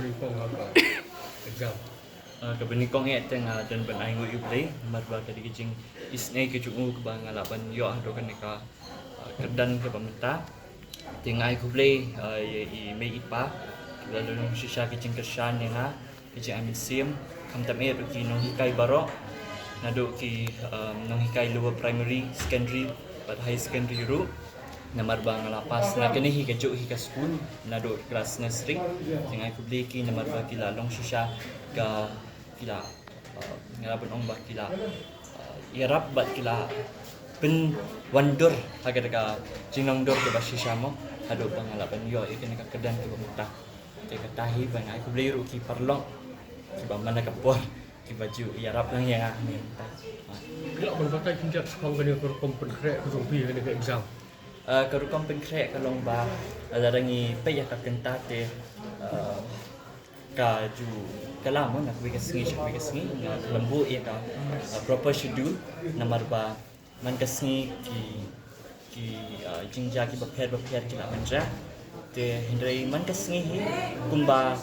kebenikong apa exam. Kebenikong teng dan ban ai ngui play marba kadi kijing isne ke jungu ke bang alapan yo ado kan ka kedan ke pementa tingai ku play i mei ipa lalu nung shisha kijing kershan ne ha kijing amin sim kam tam e ki nung hikai baro nado ki nung hikai lower primary secondary but high secondary ru namar bang lapas na kini hi kejuk hi ka school nado kelas nursery tingai ku play ki namar ba ki lalong shisha ka kila ngalapan ong ba kila irap bat kila pen wandur agar ka jinong dor ke basisha mo hado pangalapan yo ikan ka kedan ke pemuta ke katahi bang ai ku beliru ki perlong ki ba mana kapor ki baju irap lang yang ni Kelak berbagai kinjak sekarang kena kerukom penkrek kezumpi kena ke exam. Kerukom penkrek kalong ba ada rangi pe ya ka kenta te kaju kalamo nak bigasngi siya bigasngi lembu ya ka proper schedule namar ba man kasngi ki jingja ki bapher ki la manja te hindrai man kasngi hi kumba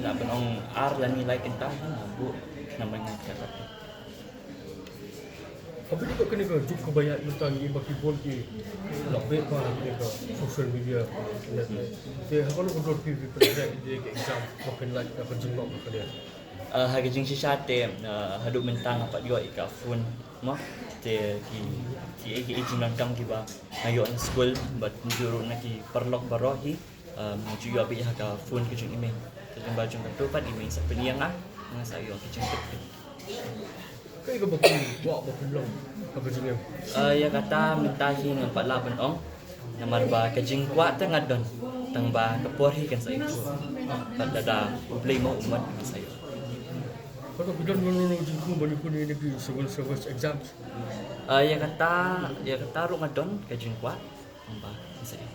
na banong ar lan nilai kenta bu namanya kata Apa juga kena ke juk kebayat tentang ni bagi bol ki lebih pa kena ke social media. Te hakalo kontrol PV penkrek dia ke exam makin like apa jengok ke dia. harga jing shisha te hadu mentang apa juga ika phone mo te ki ijin nangkam ki ba ayo on school but juru naki perlok barohi ju yo bi harga phone ki jing email te jamba jung tu pa di main sa peniang nang sayo ki jing tet Kau ke bagi buat apa belum apa jengem. ya kata mentahi ng palaban ong namar ba ka jing kwa te ngadon tang ba kapori kan sayo tada play mo umat kan sayo Kalau kita ngono jengku bani pun ini ki civil service exams. ya kata ru ngadon ka jing kwa amba sayo